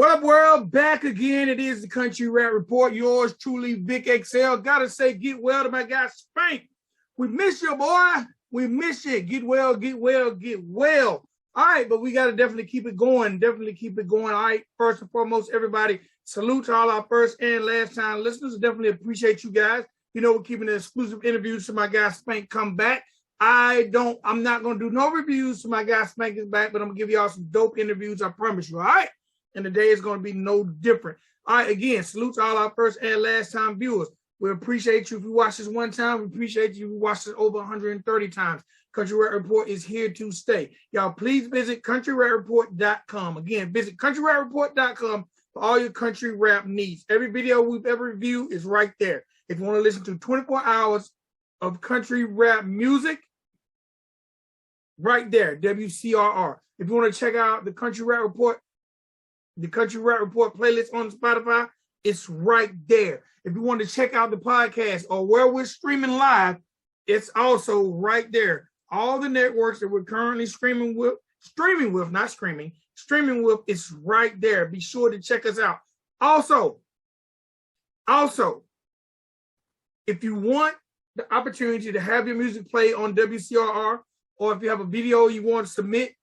What up, world? Back again. It is the Country Rap Report. Yours truly, VicXL. Gotta say, get well to my guy Spank. We miss you, boy. We miss you. Get well, get well, get well. All right, but we gotta definitely keep it going. All right, first and foremost, everybody, salute to all our first and last time listeners. Definitely appreciate you guys. You know, we're keeping the exclusive interviews to my guy Spank come back. I'm not gonna do no reviews to my guy Spank is back, but I'm gonna give y'all some dope interviews, I promise you, all right? And today is going to be no different. All right, again, salute to all our first and last time viewers. We appreciate you if you watch this one time. We appreciate you if you watch this over 130 times. Country Rap Report is here to stay. Y'all, please visit countryrapreport.com. Again, visit countryrapreport.com for all your country rap needs. Every video we've ever reviewed is right there. If you want to listen to 24 hours of country rap music, right there, WCRR. If you want to check out the Country Rap Report playlist on Spotify, it's right there. If you want to check out the podcast or where we're streaming live, it's also right there. All the networks that we're currently streaming with, it's right there. Be sure to check us out. Also, if you want the opportunity to have your music play on WCRR, or if you have a video you want to submit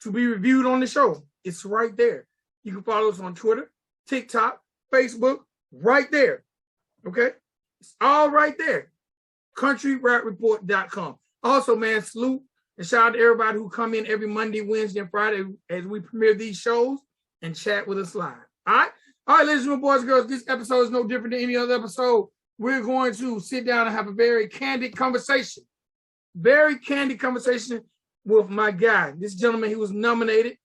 to be reviewed on the show, it's right there. You can follow us on Twitter, TikTok, Facebook, right there. Okay? It's all right there. CountryRapReport.com. Also, man, salute and shout out to everybody who come in every Monday, Wednesday, and Friday as we premiere these shows and chat with us live. All right? All right, ladies and gentlemen, boys and girls, this episode is no different than any other episode. We're going to sit down and have a very candid conversation. Very candid conversation with my guy. This gentleman, he was nominated.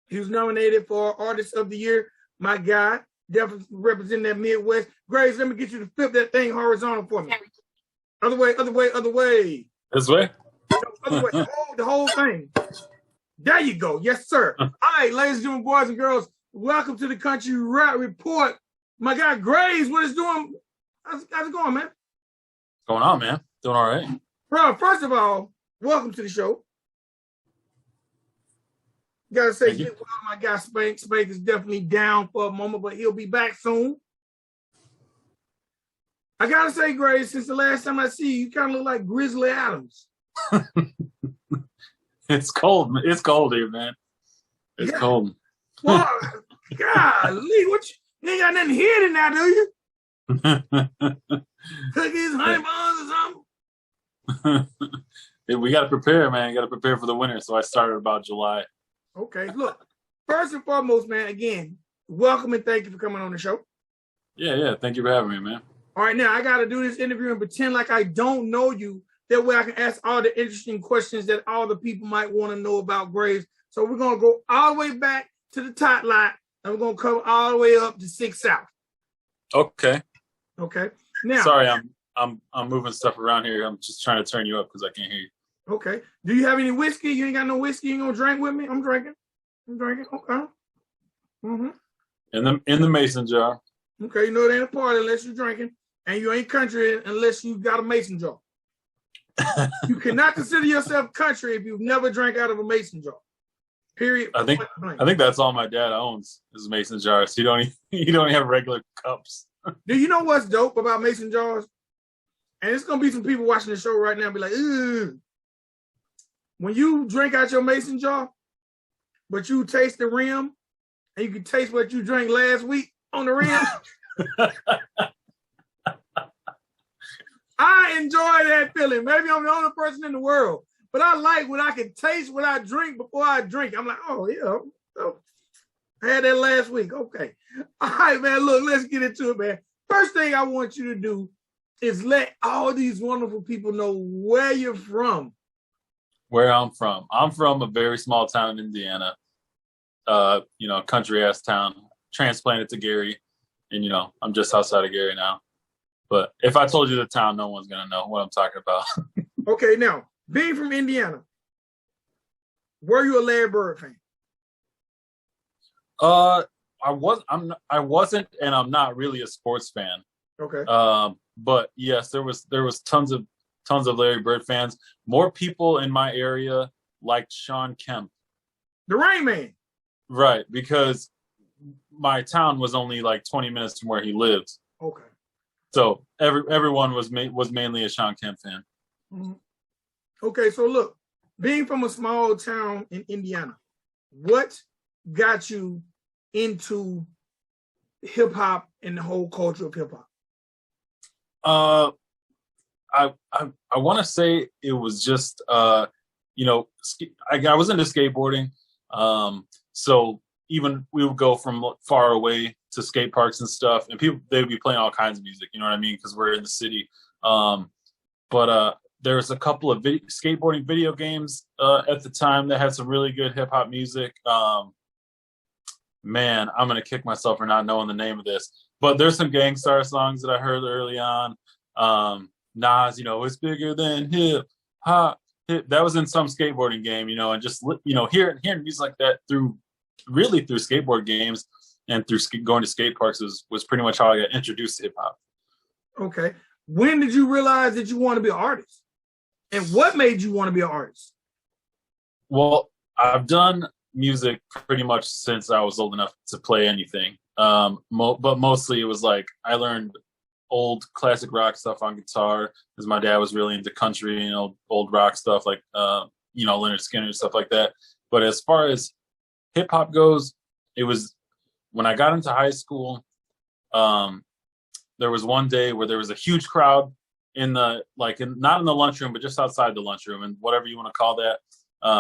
He was nominated for Artist of the Year. My guy, definitely representing that Midwest. Grace, let me get you to flip that thing horizontal for me. Other way. This way? Other way. The whole thing. There you go. Yes, sir. All right, ladies and gentlemen, boys and girls, welcome to the Country Rap Report. My guy, Grace, what is doing? How's it going, man? What's going on, man? Doing all right. Bro, first of all, welcome to the show. Gotta say, get well, my guy Spank. Spank is definitely down for a moment, but he'll be back soon. I gotta say, Grace, since the last time I see you, you kind of look like Grizzly Adams. It's cold. It's cold here, man. It's cold. Well, golly, what you ain't got nothing here now, do you? Cookies, honey buns, or something? We got to prepare, man. Got to prepare for the winter. So I started about July. Okay, look. First and foremost, man, again, welcome and thank you for coming on the show. Yeah. Thank you for having me, man. All right, now I got to do this interview and pretend like I don't know you. That way I can ask all the interesting questions that all the people might want to know about Graves. So we're going to go all the way back to the top lot, and we're going to come all the way up to 6 South. Okay. Now, sorry, I'm moving stuff around here. I'm just trying to turn you up because I can't hear you. Okay. Do you have any whiskey? You ain't got no whiskey? You ain't gonna drink with me? I'm drinking. Okay. Mm-hmm. In the mason jar. Okay, you know it ain't a party unless you're drinking, and you ain't country unless you got a mason jar. You cannot consider yourself country if you've never drank out of a mason jar. Period. I think that's all my dad owns is mason jars. You don't have regular cups. Do you know what's dope about mason jars? And it's gonna be some people watching the show right now and be like, ugh. When you drink out your mason jar, but you taste the rim, and you can taste what you drank last week on the rim. I enjoy that feeling. Maybe I'm the only person in the world, but I like when I can taste what I drink before I drink. I'm like, oh, yeah, I had that last week. Okay. All right, man, look, let's get into it, man. First thing I want you to do is let all these wonderful people know where you're from. Where I'm from. I'm from a very small town in Indiana. Country ass town. Transplanted to Gary. And I'm just outside of Gary now. But if I told you the town, no one's gonna know what I'm talking about. Okay, now, being from Indiana, were you a Laird Bird fan? I wasn't, and I'm not really a sports fan. Okay. But yes, there was tons of Larry Bird fans. More people in my area liked Sean Kemp, the Rain Man. Right, because my town was only like 20 minutes from where he lived. Okay. So everyone was mainly a Sean Kemp fan. Mm-hmm. Okay, so look, being from a small town in Indiana, what got you into hip hop and the whole culture of hip hop? I want to say it was just you know, I was into skateboarding, so even we would go from far away to skate parks and stuff, and they would be playing all kinds of music. You know what I mean? Because we're in the city. But there's a couple of skateboarding video games at the time that had some really good hip hop music. Man, I'm gonna kick myself for not knowing the name of this. But there's some Gang Starr songs that I heard early on. Nas, you know, it's bigger than hip hop. That was in some skateboarding game, you know, and just, you know, hearing music like that through skateboard games and through going to skate parks was pretty much how I got introduced to hip hop. Okay. When did you realize that you want to be an artist? And what made you want to be an artist? Well, I've done music pretty much since I was old enough to play anything. But mostly it was like I learned old classic rock stuff on guitar because my dad was really into country and old rock stuff like you know, Leonard Skinner and stuff like that. But as far as hip hop goes, it was when I got into high school. There was one day where there was a huge crowd not in the lunchroom, but just outside the lunchroom and whatever you want to call that.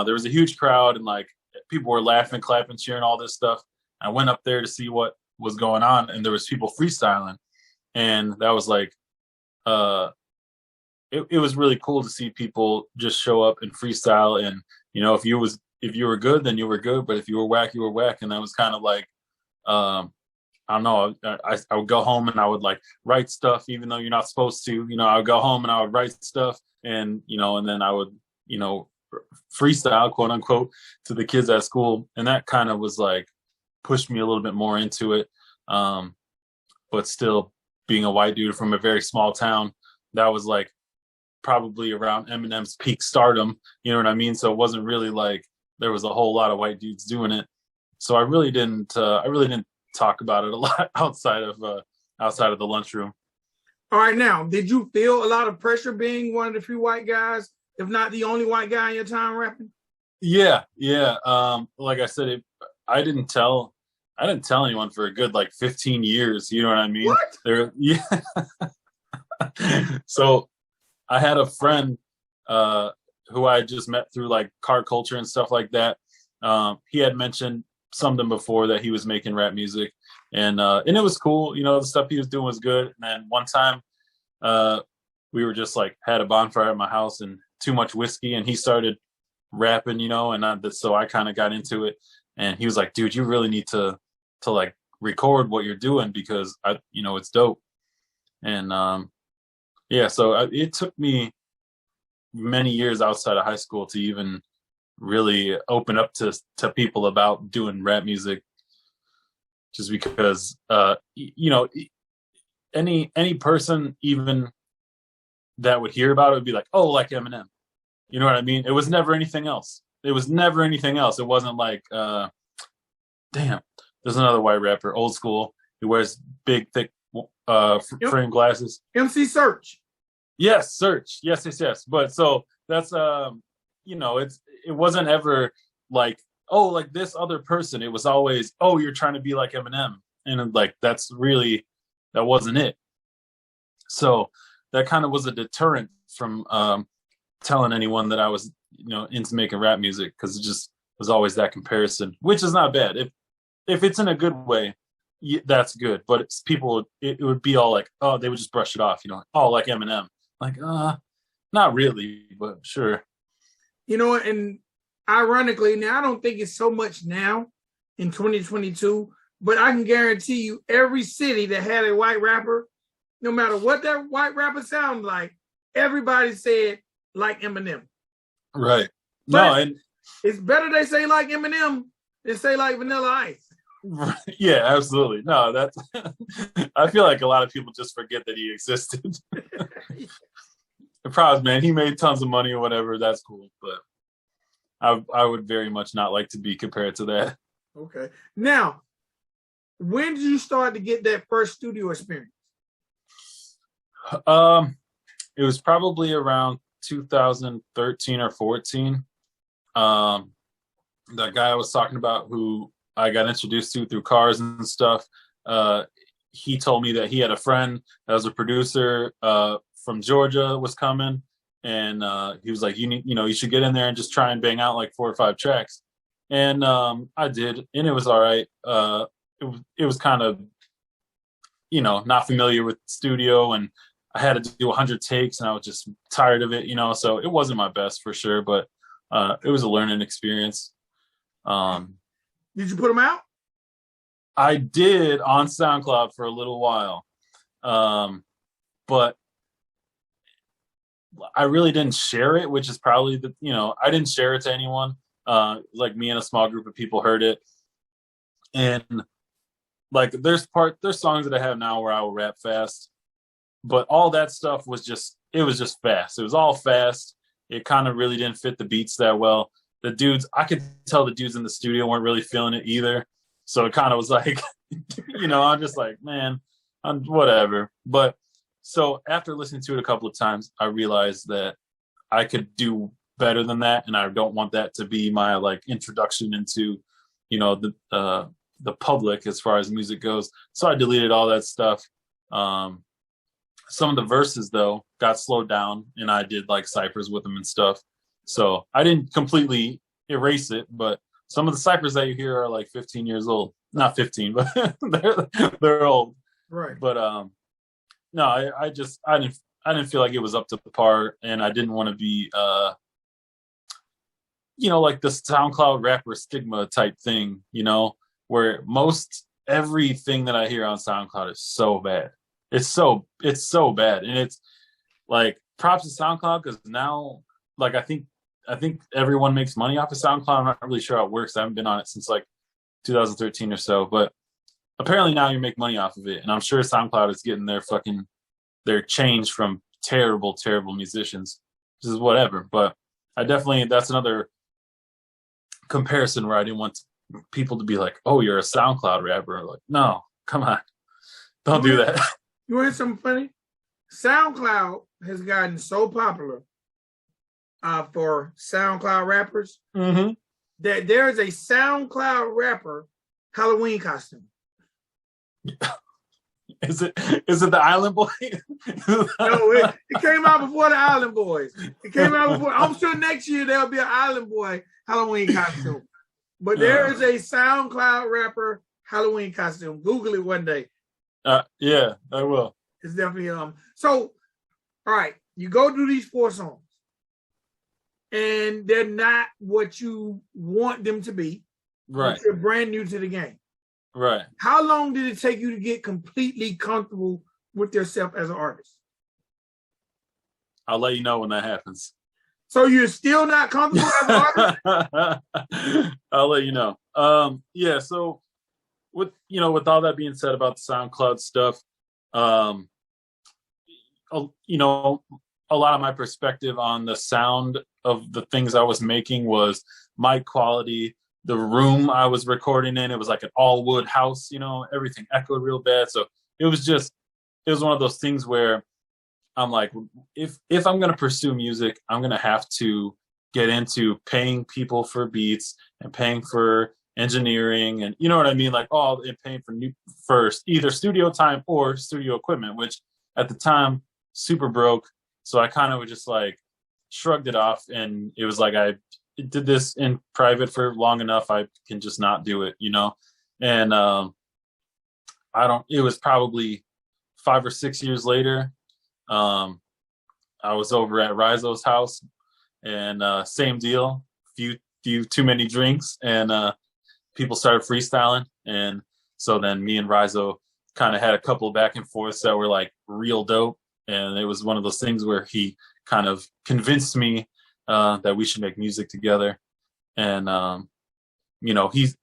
There was a huge crowd and like people were laughing, clapping, cheering, all this stuff. I went up there to see what was going on, and there was people freestyling. And that was like, it was really cool to see people just show up and freestyle. And, you know, if you were good, then you were good. But if you were whack, you were whack. And that was kind of like, I don't know. I would go home and I would like write stuff, even though you're not supposed to. You know, I would go home and I would write stuff, and you know, and then I would, you know, freestyle, quote unquote, to the kids at school, and that kind of was like pushed me a little bit more into it. But still, being a white dude from a very small town, that was like probably around Eminem's peak stardom. You know what I mean? So it wasn't really like there was a whole lot of white dudes doing it. So I really didn't talk about it a lot outside of the lunchroom. All right, now, did you feel a lot of pressure being one of the few white guys, if not the only white guy in your town rapping? Yeah. Like I said, I didn't tell anyone for a good like 15 years. You know what I mean? What? Yeah. So I had a friend who I just met through like car culture and stuff like that. He had mentioned something before that he was making rap music, and it was cool. You know, the stuff he was doing was good. And then one time we were just like had a bonfire at my house and too much whiskey, and he started rapping, you know, and so I kind of got into it. And he was like, dude, you really need to like record what you're doing because it's dope. And yeah, so it took me many years outside of high school to even really open up to people about doing rap music, just because any person even that would hear about it would be like, oh, like Eminem. You know what I mean? It was never anything else. It wasn't like, damn, there's another white rapper, old school, who wears big, thick frame glasses. MC Search. Yes, Search. Yes. But so that's, it wasn't ever like, oh, like this other person. It was always, oh, you're trying to be like Eminem. And like, that wasn't it. So that kind of was a deterrent from telling anyone that I was, into making rap music, because it just was always that comparison, which is not bad. If it's in a good way, that's good. But it's people, it would be all like, oh, they would just brush it off, oh, like Eminem. Like, not really, but sure. And ironically, now I don't think it's so much now in 2022, but I can guarantee you every city that had a white rapper, no matter what that white rapper sounded like, everybody said like Eminem. Right. But it's better they say like Eminem than say like Vanilla Ice. Yeah, absolutely. No, that's I feel like a lot of people just forget that he existed. The problem, man, he made tons of money or whatever. That's cool, but I would very much not like to be compared to that. Okay. Now, When did you start to get that first studio experience? It was probably around 2013 or 14. That guy I was talking about, who I got introduced to through cars and stuff, he told me that he had a friend that was a producer from Georgia, was coming, and he was like, you should get in there and just try and bang out like 4 or 5 tracks. And I did, and it was all right. It was kind of, not familiar with studio, and I had to do 100 takes, and I was just tired of it, so it wasn't my best for sure, but it was a learning experience. Did you put them out? I did on SoundCloud for a little while, but I really didn't share it, which is probably I didn't share it to anyone. Like, me and a small group of people heard it, and like there's songs that I have now where I will rap fast, but all that stuff was just fast. It was all fast. It kind of really didn't fit the beats that well. The dudes, I could tell the dudes in the studio weren't really feeling it either. So it kind of was like, I'm just like, man, I'm whatever. But so after listening to it a couple of times, I realized that I could do better than that. And I don't want that to be my like introduction into, the public as far as music goes. So I deleted all that stuff. Some of the verses though got slowed down, and I did like ciphers with them and stuff. So I didn't completely erase it, but some of the ciphers that you hear are like 15 years old. Not 15, but they're old. Right. But no, I didn't feel like it was up to par, and I didn't want to be like the SoundCloud rapper stigma type thing, where most everything that I hear on SoundCloud is so bad. It's so bad. And it's like, props to SoundCloud, because now, like, I think everyone makes money off of SoundCloud. I'm not really sure how it works. I haven't been on it since like 2013 or so, but apparently now you make money off of it. And I'm sure SoundCloud is getting their change from terrible, terrible musicians. This is whatever. But that's another comparison where I didn't want people to be like, oh, you're a SoundCloud rapper. Like, no, come on. Don't do that. You want something funny? SoundCloud has gotten so popular for SoundCloud rappers that there is a SoundCloud rapper Halloween costume. Is it the Island Boy? No, it came out before the Island Boys. It came out before. I'm sure next year there'll be an Island Boy Halloween costume. But there is a SoundCloud rapper Halloween costume. Google it one day. Yeah, I will. It's definitely So, all right, you go do these 4 songs, and they're not what you want them to be. Right. You're brand new to the game. Right. How long did it take you to get completely comfortable with yourself as an artist? I'll let you know when that happens. So you're still not comfortable as an artist? I'll let you know. Yeah. So with all that being said about the SoundCloud stuff, a lot of my perspective on the sound of the things I was making was mic quality. The room I was recording in, it was like an all wood house, everything echoed real bad. So it was one of those things where I'm like, if I'm going to pursue music, I'm going to have to get into paying people for beats and paying for engineering, and you know what I mean? Like, and paying for either studio time or studio equipment, which at the time, super broke. So I kind of was just like shrugged it off, and it was like, I did this in private for long enough. I can just not do it, and it was probably 5 or 6 years later. I was over at Rizo's house, and same deal, few too many drinks, and people started freestyling. And so then me and Rizo kind of had a couple of back and forths that were like real dope. And it was one of those things where he kind of convinced me that we should make music together. And,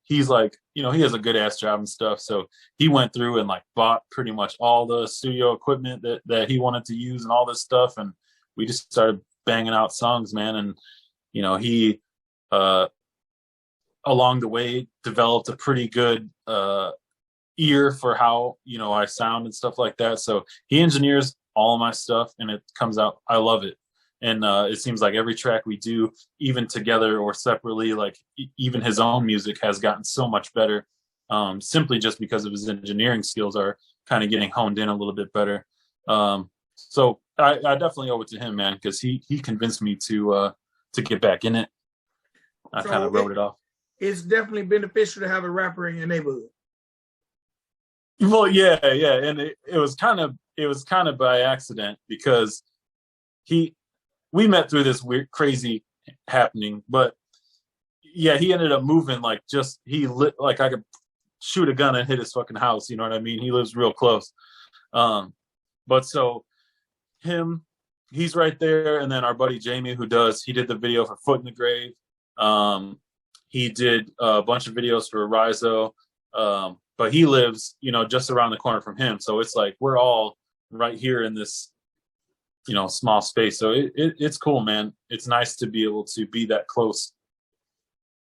he's like, he has a good ass job and stuff. So he went through and like bought pretty much all the studio equipment that he wanted to use and all this stuff. And we just started banging out songs, man. And, he, along the way, developed a pretty good ear for how, I sound and stuff like that. So he engineers all of my stuff and it comes out. I love it. And it seems like every track we do, even together or separately, like even his own music has gotten so much better, simply just because of his engineering skills are kind of getting honed in a little bit better. So I definitely owe it to him, man, because he convinced me to get back in it. I kind of wrote it off. It's definitely beneficial to have a rapper in your neighborhood. Well, yeah, and it was kind of by accident because we met through this weird, crazy happening, but yeah, he ended up moving he lit like I could shoot a gun and hit his fucking house. You know what I mean? He lives real close. But so he's right there, and then our buddy Jamie, he did the video for Foot in the Grave. He did a bunch of videos for Rizo, but he lives, just around the corner from him. So it's like we're all right here in this, small space. So it's cool, man. It's nice to be able to be that close.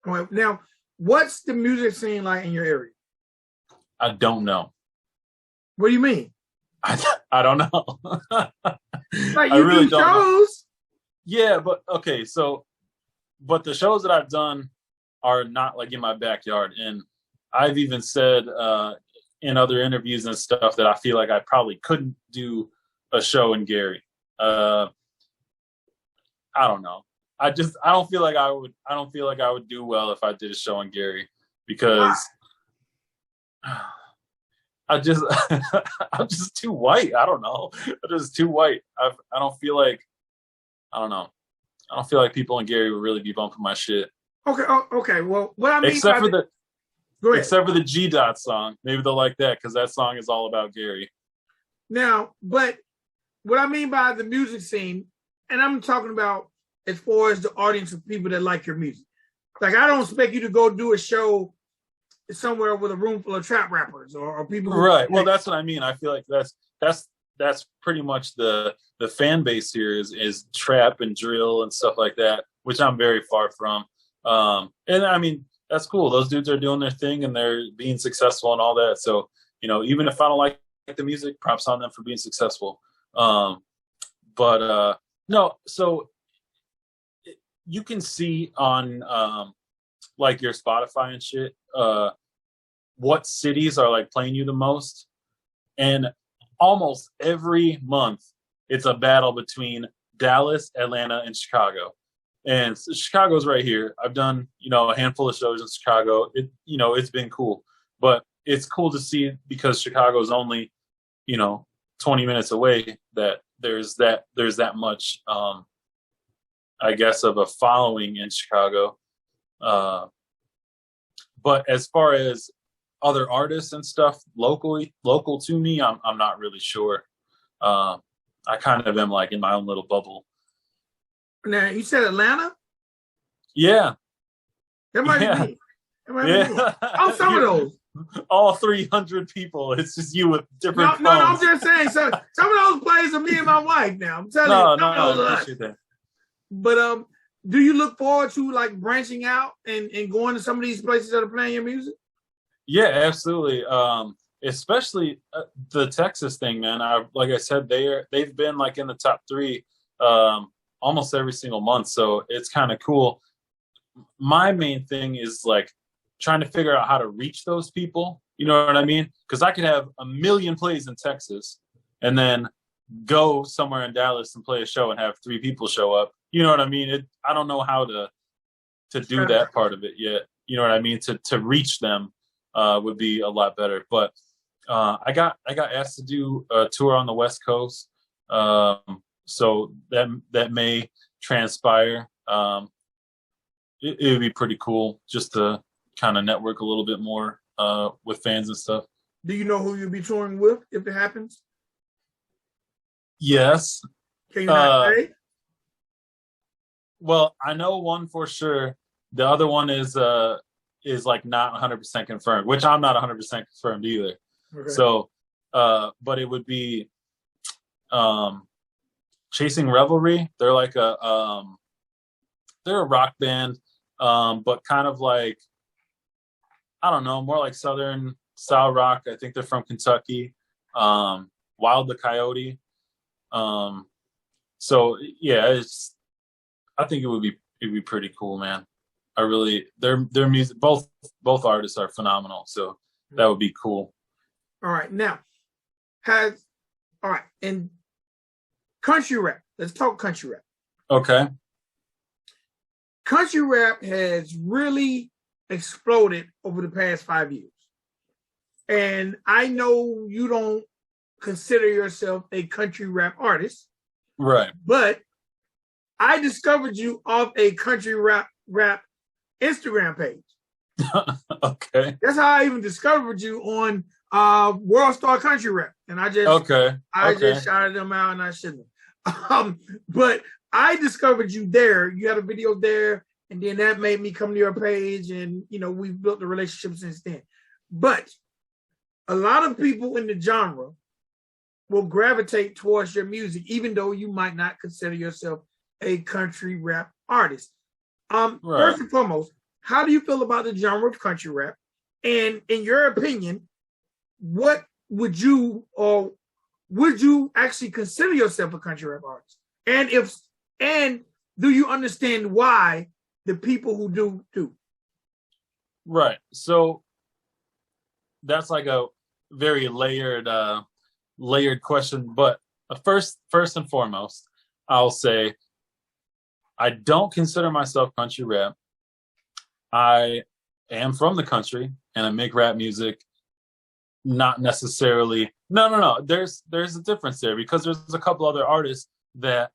Well, now, what's the music scene like in your area? I don't know. What do you mean? I don't know. Like you really do shows? Yeah, but okay, but the shows that I've done are not like in my backyard. And I've even said in other interviews and stuff that I feel like I probably couldn't do a show in Gary. I don't know. I don't feel like I would do well if I did a show in Gary because I'm just too white. I don't know. I'm just too white. I don't feel like people in Gary would really be bumping my shit. Okay. Well, what I mean except for the G Dot song, maybe they'll like that because that song is all about Gary. Now, but what I mean by the music scene, and I'm talking about as far as the audience of people that like your music. Like I don't expect you to go do a show somewhere with a room full of trap rappers or people. Right. Well, that's what I mean. I feel like that's pretty much the fan base here is trap and drill and stuff like that, which I'm very far from. And I mean, that's cool. Those dudes are doing their thing and they're being successful and all that. So, even if I don't like the music, props on them for being successful. No, so you can see on like your Spotify and shit, what cities are like playing you the most. And almost every month it's a battle between Dallas, Atlanta, and Chicago. And Chicago's right here. I've done, a handful of shows in Chicago. It's been cool, but it's cool to see because Chicago's only, 20 minutes away that there's that much, I guess, of a following in Chicago. But as far as other artists and stuff local to me, I'm not really sure. I kind of am like in my own little bubble. Now, you said Atlanta? Yeah. That might be me. I'm some of those. All 300 people. It's just you with different phones. No, I'm just saying. So, some of those plays are me and my wife now. I'm telling you. No, I appreciate that. But do you look forward to like branching out and going to some of these places that are playing your music? Yeah, absolutely. Especially the Texas thing, man. Like I said, they've been like in the top 3 almost every single month. So it's kind of cool. My main thing is like trying to figure out how to reach those people. You know what I mean? Because I could have 1 million plays in Texas and then go somewhere in Dallas and play a show and have 3 people show up. You know what I mean? I don't know how to do that part of it yet. You know what I mean? To reach them would be a lot better. But I got asked to do a tour on the West Coast. So that may transpire. It would be pretty cool just to kind of network a little bit more with fans and stuff. Do you know who you'll be touring with if it happens? Yes. Can you not say? Well, I know one for sure. The other one is like not 100% confirmed, which I'm not 100% confirmed either. Okay. So, but it would be Chasing Revelry. They're like they're a rock band, but kind of like, I don't know, more like Southern style rock. I think they're from Kentucky. Wild the Coyote. So yeah, I think it'd be pretty cool, man. Their music, both artists are phenomenal. So that would be cool. All right. Now, and country rap. Let's talk country rap. Okay. Country rap has really exploded over the past 5 years. And I know you don't consider yourself a country rap artist. Right. But I discovered you off a country rap Instagram page. Okay. That's how I even discovered you on World Star Country Rap. And I just just shouted them out, and I shouldn't have. But I discovered you there. You had a video there, and then that made me come to your page, and we've built a relationship since then. But a lot of people in the genre will gravitate towards your music, even though you might not consider yourself a country rap artist. First and foremost, how do you feel about the genre of country rap? And in your opinion, what would you actually consider yourself a country rap artist? And do you understand why the people who do? Right. So that's like a very layered question. But first and foremost, I'll say I don't consider myself country rap. I am from the country and I make rap music. Not necessarily. No. There's a difference there, because there's a couple other artists that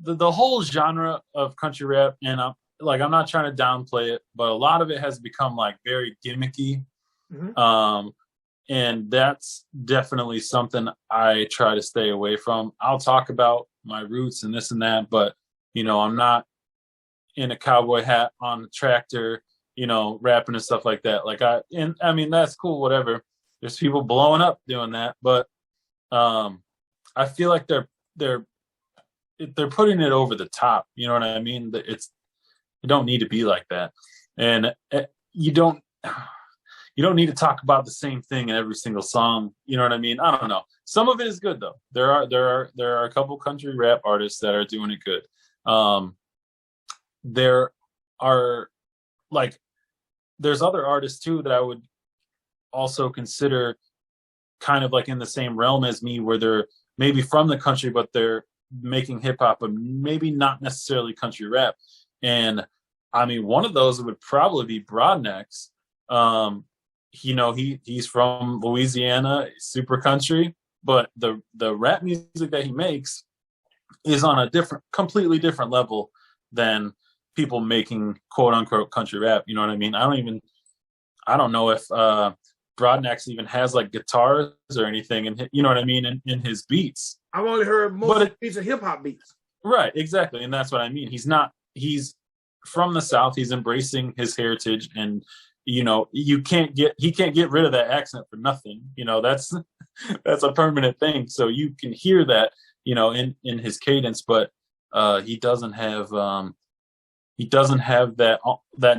the whole genre of country rap, and I'm not trying to downplay it, but a lot of it has become like very gimmicky. Mm-hmm. And that's definitely something I try to stay away from. I'll talk about my roots and this and that, but I'm not in a cowboy hat on a tractor, rapping and stuff like that. I mean, that's cool, whatever. There's people blowing up doing that, but I feel like they're putting it over the top. You know what I mean? You don't need to be like that, and you don't need to talk about the same thing in every single song. You know what I mean? I don't know. Some of it is good though. There are a couple country rap artists that are doing it good. There are there's other artists too that I would also consider kind of like in the same realm as me, where they're maybe from the country, but they're making hip hop, but maybe not necessarily country rap. And I mean, one of those would probably be Broadnex. He's from Louisiana, super country, but the rap music that he makes is on a completely different level than people making quote unquote country rap. You know what I mean? I don't know if Broadnex even has like guitars or anything, and you know what I mean, in his beats. I've only heard most of these are hip hop beats. Right, exactly, and that's what I mean. He's from the South. He's embracing his heritage, and he can't get rid of that accent for nothing. That's a permanent thing. So you can hear that, in his cadence, but he doesn't have that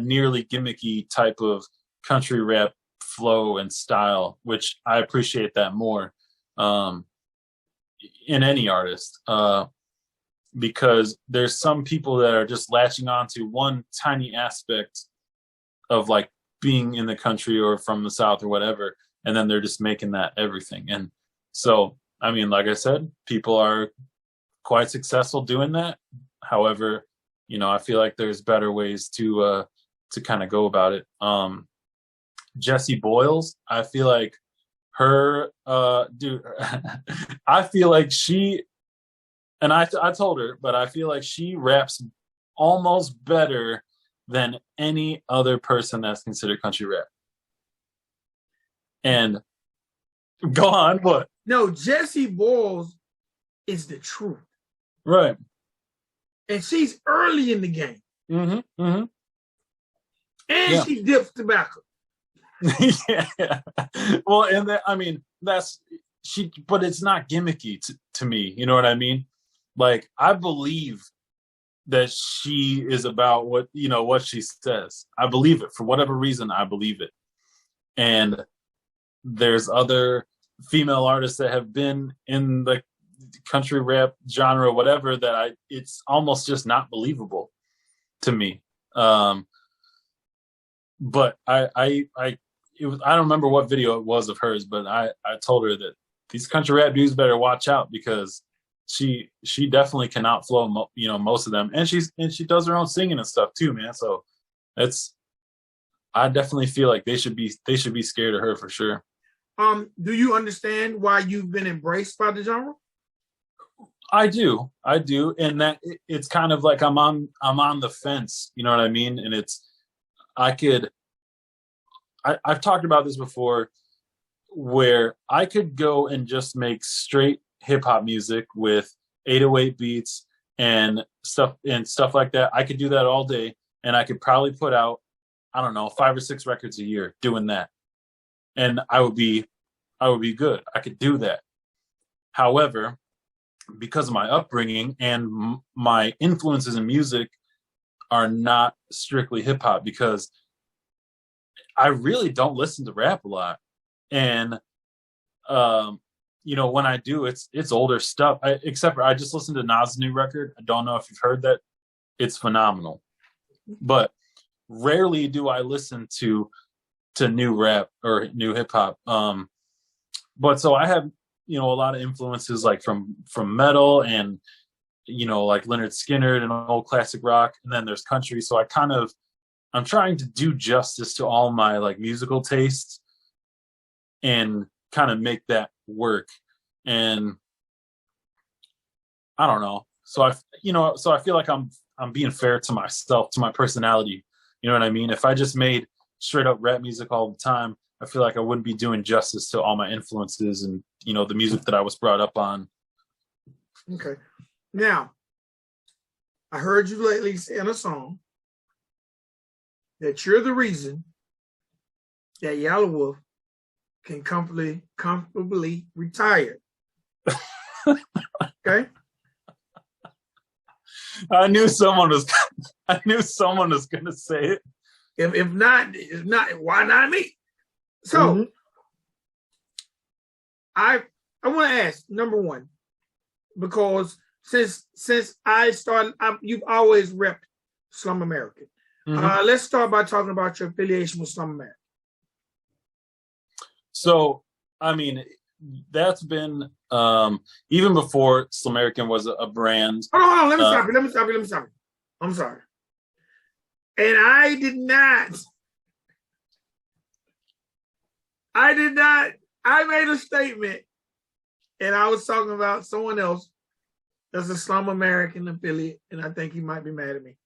nearly gimmicky type of country rap flow and style, which I appreciate that more in any artist, because there's some people that are just latching on to one tiny aspect of like being in the country or from the South or whatever, and then they're just making that everything. And so, I mean, like I said, people are quite successful doing that. However, I feel like there's better ways to kind of go about it. Jessie Boyles, I feel like her, I feel like she, and I told her, but I feel like she raps almost better than any other person that's considered country rap. And go on, what? No, Jessie Boyles is the truth. Right. And she's early in the game. Mm-hmm. Mm-hmm. And she dips tobacco. Yeah. Well, and that, I mean, but it's not gimmicky to me. You know what I mean? Like, I believe that she is about what she says. I believe it. For whatever reason, I believe it. And there's other female artists that have been in the country rap genre, whatever, that it's almost just not believable to me. But I don't remember what video it was of hers, but I told her that these country rap dudes better watch out, because she definitely can outflow most of them, and she does her own singing and stuff too, man. So I definitely feel like they should be scared of her for sure. Do you understand why you've been embraced by the genre? I do, and that it's kind of like I'm on the fence, you know what I mean? And I've talked about this before, where I could go and just make straight hip hop music with 808 beats and stuff like that. I could do that all day, and I could probably put out, I don't know, 5 or 6 records a year doing that, and I would be good. I could do that. However, because of my upbringing and my influences in music are not strictly hip hop, because I really don't listen to rap a lot. And, when I do, it's older stuff, except for I just listened to Nas' new record. I don't know if you've heard that. It's phenomenal. But rarely do I listen to new rap or new hip hop. But so I have, a lot of influences like from metal and, like Leonard Skinner and old classic rock. And then there's country. So I'm trying to do justice to all my like musical tastes and kind of make that work. And I don't know. So I feel like I'm being fair to myself, to my personality. You know what I mean? If I just made straight up rap music all the time, I feel like I wouldn't be doing justice to all my influences and, the music that I was brought up on. Okay. Now, I heard you lately say in a song that you're the reason that Yellow Wolf can comfortably retire. Okay? I knew someone was going to say it. If not, why not me? So, I want to ask, number one, because since I started, you've always repped Slum American. Let's start by talking about your affiliation with Slum American. So, I mean, that's been even before Slum American was a brand. Hold on. Let me stop you. I'm sorry. And I did not. I made a statement, and I was talking about someone else that's a Slum American affiliate, and I think he might be mad at me.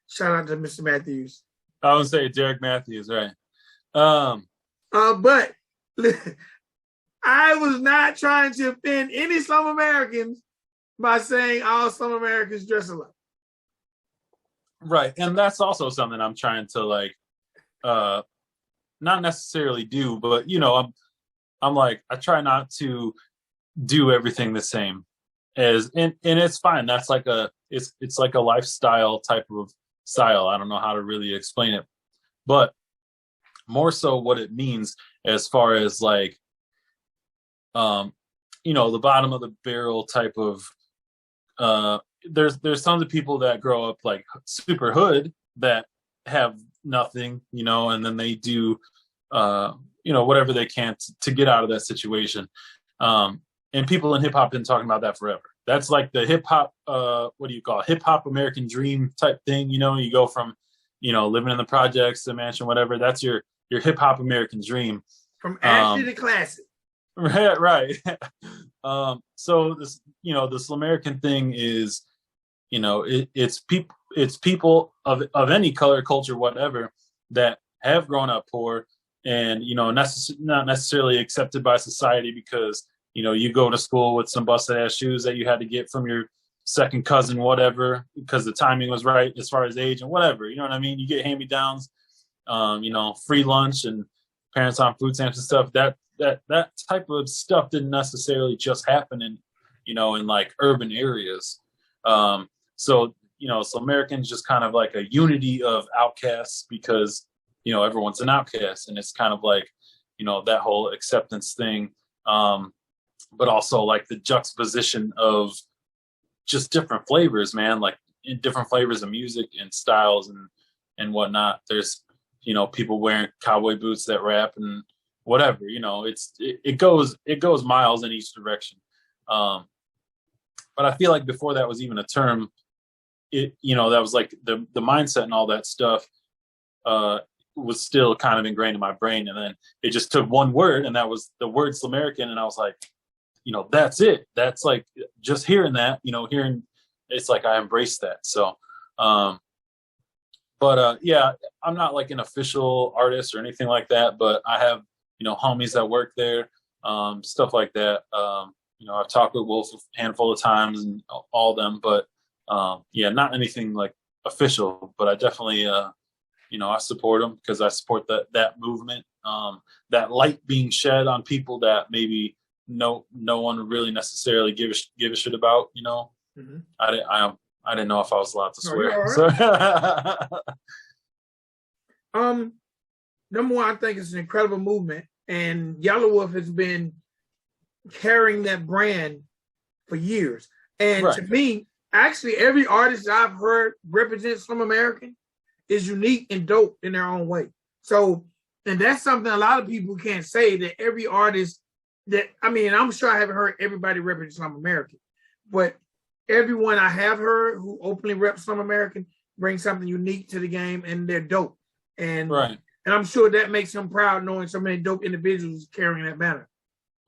Shout out to Mr. Matthews. I would say Derek Matthews, right? But I was not trying to offend any Slum Americans by saying all Slum Americans dress alike. Right, and that's also something I'm trying to not necessarily do, but I'm like, I try not to do everything the same as, and it's fine. That's like it's like a lifestyle type of style. I don't know how to really explain it, but more so what it means as far as like, the bottom of the barrel type of, there's tons of people that grow up like super hood that have nothing, and then they do, whatever they can to get out of that situation. And people in hip hop been talking about that forever. That's like the hip hop, what do you call it? Hip hop American dream type thing. You go from, living in the projects, the mansion, whatever. That's your hip hop American dream. From ashy to classic. Right. So this, the Slum American thing is, it's people of any color, culture, whatever, that have grown up poor and, not necessarily accepted by society because, you go to school with some busted ass shoes that you had to get from your second cousin, whatever, because the timing was right as far as age and whatever, you know what I mean? You get hand-me-downs, free lunch and parents on food stamps and stuff. That type of stuff didn't necessarily just happen in, in like urban areas. So Americans just kind of like a unity of outcasts because everyone's an outcast, and it's kind of like, that whole acceptance thing. But also like the juxtaposition of just different flavors, man, like in different flavors of music and styles and whatnot. There's, people wearing cowboy boots that rap and whatever, it goes miles in each direction. But I feel like before that was even a term, that was like the mindset and all that stuff, was still kind of ingrained in my brain. And then it just took one word, and that was the word Slamerican. And I was like, that's it. That's like, just hearing that, it's like I embraced that. So, yeah, I'm not like an official artist or anything like that, but I have, homies that work there, stuff like that. I've talked with Wolf a handful of times and all of them, but yeah, not anything like official, but I definitely, I support them because I support that movement, that light being shed on people that maybe no one really necessarily give a shit about, Mm-hmm. I didn't know if I was allowed to swear. Right. So. Number one, I think it's an incredible movement, and Yellow Wolf has been carrying that brand for years. And right. To me, actually, every artist I've heard represent some American is unique and dope in their own way. So, and that's something a lot of people can't say, that every artist I'm sure I haven't heard everybody represent some American, but everyone I have heard who openly reps some American brings something unique to the game, and they're dope. And right. And I'm sure that makes him proud, knowing so many dope individuals carrying that banner.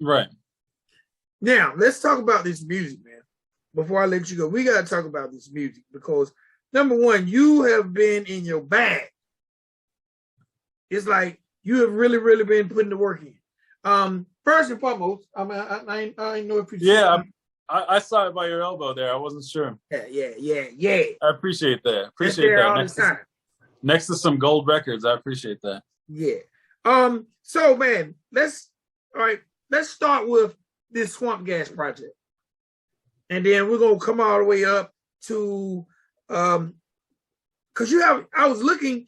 Right. Now, let's talk about this music, man. Before I let you go, we got to talk about this music because, number one, you have been in your bag. It's like you have really, really been putting the work in. First and foremost, I know if you. Yeah, I saw it by your elbow there. I wasn't sure. Yeah. I appreciate that. Appreciate that. Next to some gold records, I appreciate that. Yeah. So man, let's start with this Swamp Gas project, and then we're gonna come all the way up to because I was looking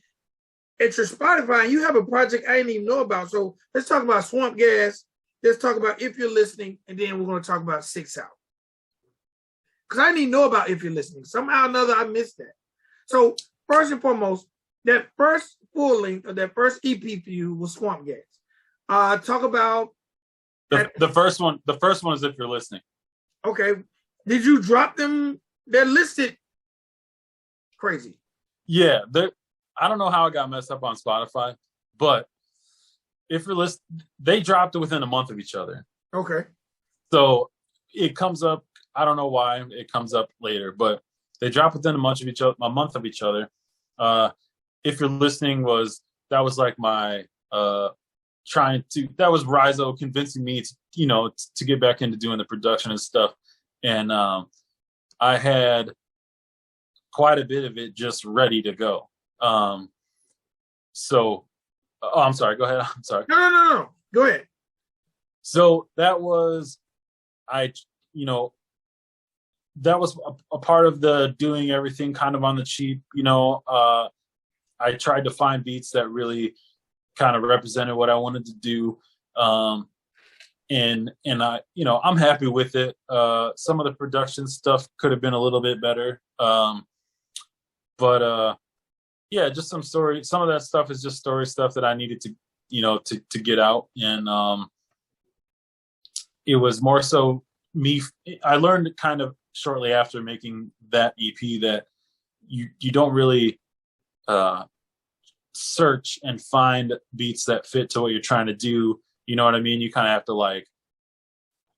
at your Spotify, and you have a project I didn't even know about. So let's talk about Swamp Gas. Let's talk about If You're Listening, and then we're gonna talk about 6 Out. Because I didn't even know about If You're Listening. Somehow or another, I missed that. So first and foremost, that first full length of that first EP for you was Swamp Gas. Talk about the first one. The first one is If You're Listening. Okay. Did you drop them? They're listed crazy. Yeah. I don't know how it got messed up on Spotify, but If You're Listening, they dropped it within a month of each other. Okay. So it comes up. I don't know why it comes up later, but they dropped within a month of each other. If You're Listening that was like my that was Rizzo convincing me to get back into doing the production and stuff. And I had quite a bit of it just ready to go. I'm sorry, go ahead. I'm sorry. No. Go ahead. So that was that was a part of the doing everything kind of on the cheap, I tried to find beats that really kind of represented what I wanted to do. And I, I'm happy with it. Some of the production stuff could have been a little bit better. But yeah, just some story. Some of that stuff is just story stuff that I needed to, to get out. And it was more so me. I learned kind of shortly after making that EP that you don't really search and find beats that fit to what you're trying to do. You know what I mean? You kind of have to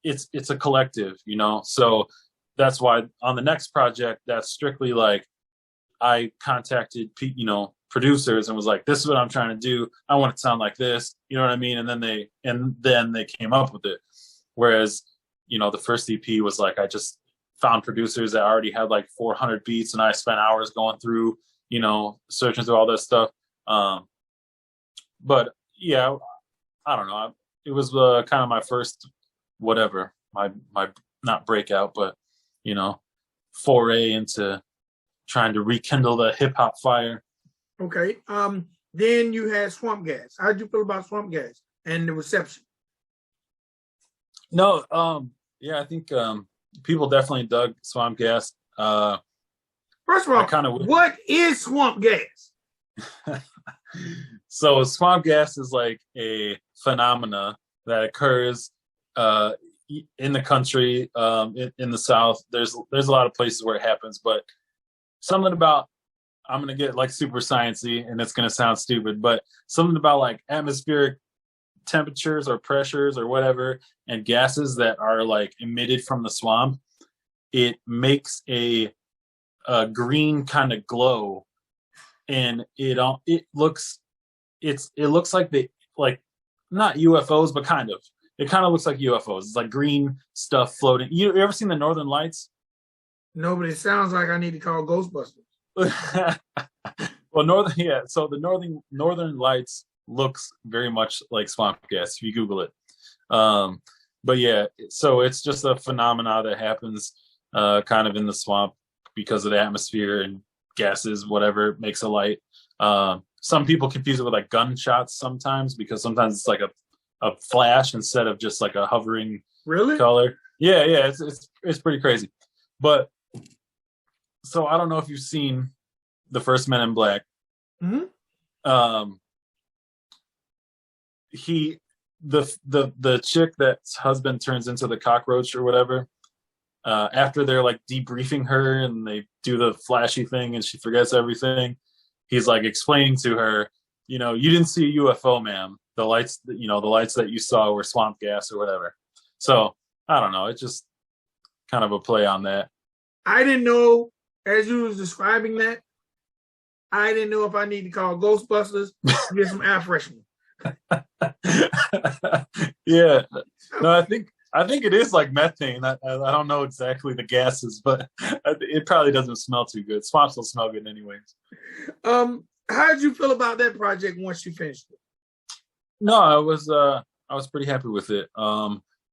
it's a collective, so that's why on the next project, that's strictly I contacted producers and was like, this is what I'm trying to do. I want it to sound like this, you know what I mean? And then they came up with it. Whereas, the first EP was I just found producers that already had 400 beats, and I spent hours going through, searching through all that stuff. But yeah, I don't know. It was kind of my first, whatever, my not breakout, but foray into trying to rekindle the hip hop fire. Okay. Then you had Swamp Gas. How'd you feel about Swamp Gas and the reception? No, I think people definitely dug Swamp Gas. First of all, what is Swamp Gas? So Swamp Gas is like a phenomena that occurs in the country, in the South. There's a lot of places where it happens, but something about, I'm gonna get like super sciencey, and it's gonna sound stupid, but something about like atmospheric temperatures or pressures or whatever, and gases that are like emitted from the swamp, it makes a green kind of glow, and it looks like not UFOs, but kind of. It kind of looks like UFOs. It's like green stuff floating. You ever seen the Northern Lights? No, but it sounds like I need to call Ghostbusters. Well, so the Northern Lights looks very much like swamp gas if you Google it. But yeah, so it's just a phenomena that happens kind of in the swamp because of the atmosphere and gases, whatever makes a light. Some people confuse it with like gunshots sometimes, because sometimes it's like a flash instead of just like a hovering color. Yeah, it's pretty crazy. But so I don't know if you've seen the first Men in Black. Mm-hmm. The chick that's husband turns into the cockroach or whatever, after they're like debriefing her and they do the flashy thing and she forgets everything, he's like explaining to her, you didn't see a UFO, ma'am. The lights that you saw were swamp gas or whatever. So I don't know. It's just kind of a play on that. I didn't know, as you was describing that, I didn't know if I need to call Ghostbusters to get some air freshener. Yeah. No, I think it is like methane. I don't know exactly the gases, but it probably doesn't smell too good. Swamps don't smell good anyways. How did you feel about that project once you finished it? No, I was pretty happy with it.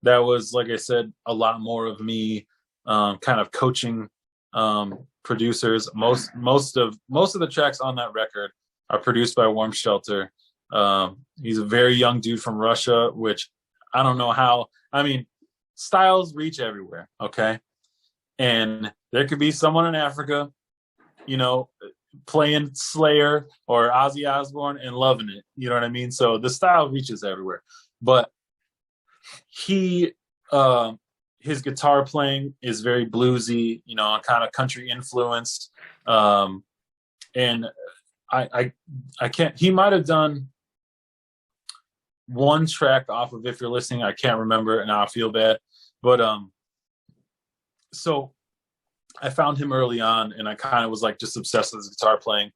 That was, like I said, a lot more of me kind of coaching producers. Most of the tracks on that record are produced by Warm Shelter. He's a very young dude from Russia, which I don't know how. I mean, styles reach everywhere, okay? And there could be someone in Africa, playing Slayer or Ozzy Osbourne and loving it. You know what I mean? So the style reaches everywhere. But his guitar playing is very bluesy, kind of country influenced. And I can't, he might have done one track off of If You're Listening. I can't remember, and I feel bad. But so I found him early on, and I kind of was like just obsessed with his guitar playing.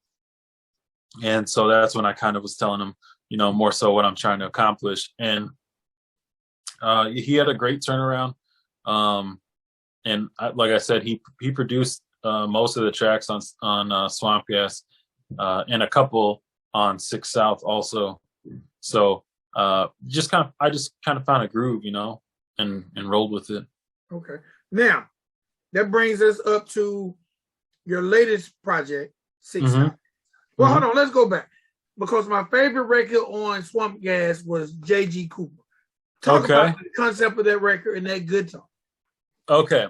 And so that's when I kind of was telling him, more so what I'm trying to accomplish. And he had a great turnaround. And like I said, he produced most of the tracks on Swamp Gas, and a couple on 6 South also. So I just kind of found a groove, and rolled with it. Okay. Now that brings us up to your latest project, 6 South. Well, hold on, let's go back, because my favorite record on Swamp Gas was J.G. Cooper. Talk about the concept of that record and that guitar. Okay.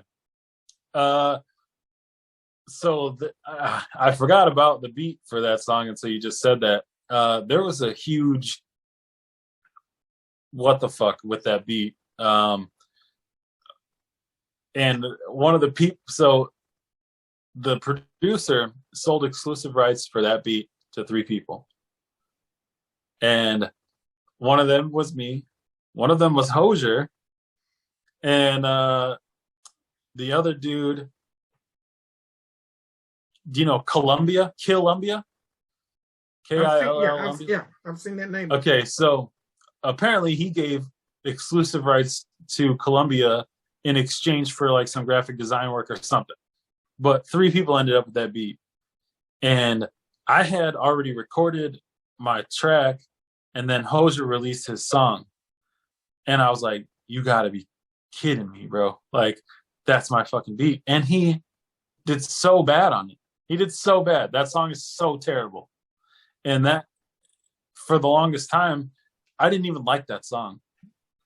So I forgot about the beat for that song until you just said that. There was a huge what the fuck with that beat. And one of the people, so the producer sold exclusive rights for that beat to 3 people. And one of them was me. One of them was Hosier. And the other dude, do you know Columbia? Columbia? K-I-L-L. Yeah, I've seen that name. Okay, so apparently he gave exclusive rights to Columbia in exchange for like some graphic design work or something. But 3 people ended up with that beat. And I had already recorded my track, and then Hosier released his song. And I was like, you gotta be kidding me, bro. Like, that's my fucking beat. And he did so bad on it. He did so bad. That song is so terrible. And for the longest time, I didn't even like that song.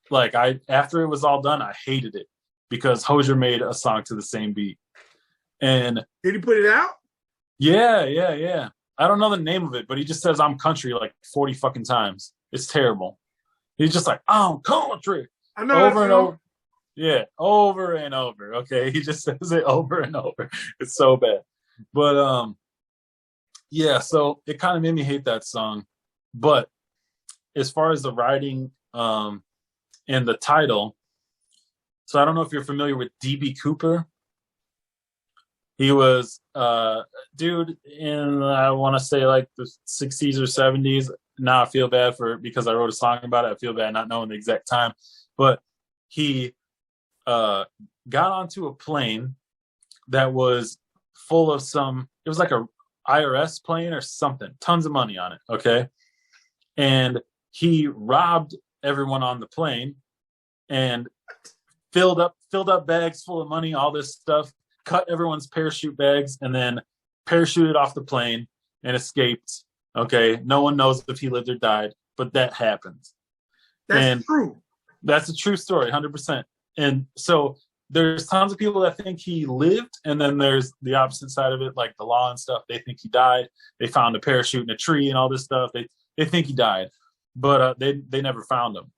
Like after it was all done, I hated it because Hozier made a song to the same beat. And did he put it out? Yeah. I don't know the name of it, but he just says I'm country like 40 fucking times. It's terrible. He's just like, I'm country. I know over and over. Yeah, over and over. Okay. He just says it over and over. It's so bad. But yeah, so it kind of made me hate that song. But as far as the writing and the title, so I don't know if you're familiar with DB Cooper. He was dude in, I want to say like the 60s or 70s. Now I feel bad because I wrote a song about it. I feel bad not knowing the exact time. But he got onto a plane that was full of it was like a IRS plane or something. Tons of money on it, okay? And he robbed everyone on the plane and filled up bags full of money, all this stuff, cut everyone's parachute bags, and then parachuted off the plane and escaped. Okay, no one knows if he lived or died, but that happened. That's true. That's a true story, 100%. And so there's tons of people that think he lived, and then there's the opposite side of it, like the law and stuff. They think he died. They found a parachute in a tree and all this stuff. They think he died, but they never found him.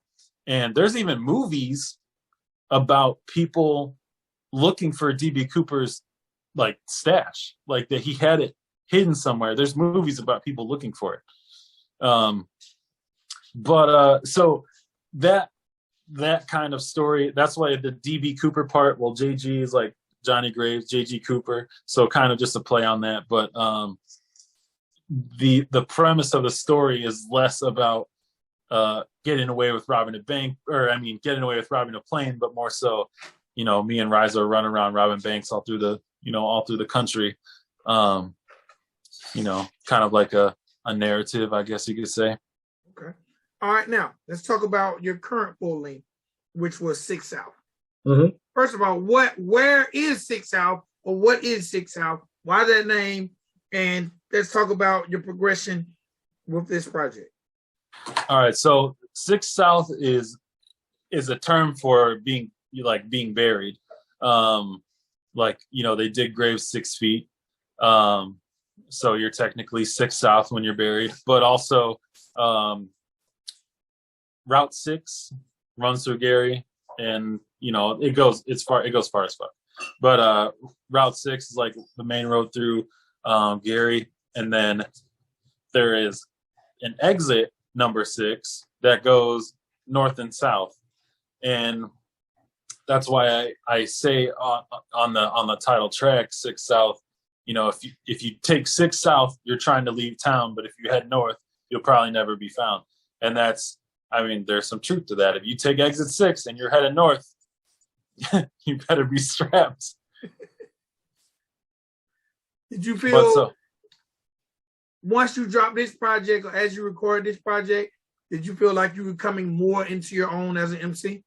And there's even movies about people looking for DB Cooper's like stash, like that he had it hidden somewhere. There's movies about people looking for it. So that kind of story, that's why the DB Cooper part, well, JG is like Johnny Graves, JG Cooper. So kind of just a play on that. But the premise of the story is less about getting away with robbing a bank, getting away with robbing a plane, but more so, me and Rizo run around robbing banks all through the country. Kind of like a narrative, I guess you could say. Okay. All right, now let's talk about your current full length, which was 6 South. Mm-hmm. First of all, where is 6 South, or what is 6 South? Why that name? And let's talk about your progression with this project. All right, so 6 South is a term for being buried. They dig graves 6 feet. So you're technically 6 South when you're buried, but also Route 6 runs through Gary, and it goes far as fuck. But Route 6 is like the main road through Gary, and then there is an exit number 6 that goes north and south, and that's why I say on the title track 6 South. If you take 6 South, you're trying to leave town, but if you head north, you'll probably never be found. And there's some truth to that. If you take exit 6 and you're headed north, you better be strapped. Did you feel once you dropped this project, or as you recorded this project, did you feel like you were coming more into your own as an MC?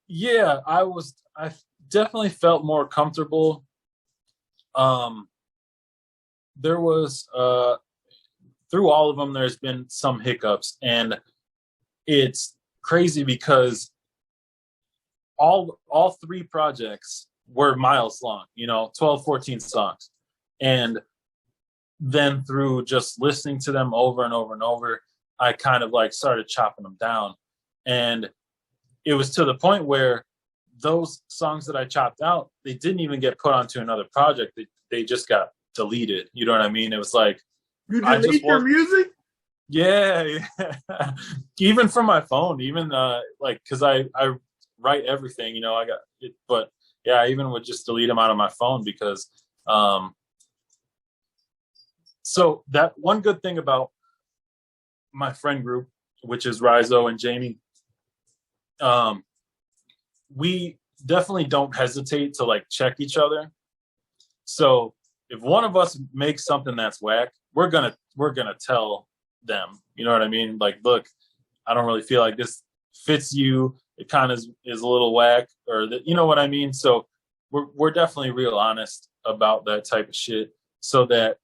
Yeah, I definitely felt more comfortable. There was through all of them, there's been some hiccups, and it's crazy because all 3 projects were miles long, 12, 14 songs. And then through just listening to them over and over and over, I kind of like started chopping them down. And it was to the point where those songs that I chopped out, they didn't even get put onto another project. They just got deleted. You know what I mean? It was like, you delete your music? Yeah. Even from my phone, even because I write everything, I got it, but yeah, I even would just delete them out of my phone because so that one good thing about my friend group, which is Rizo and Jamie, we definitely don't hesitate to like check each other. So if one of us makes something that's whack, we're gonna tell them. You know what I mean? Like, look, I don't really feel like this fits you. It kind of is a little whack, or you know what I mean? So we're definitely real honest about that type of shit, so that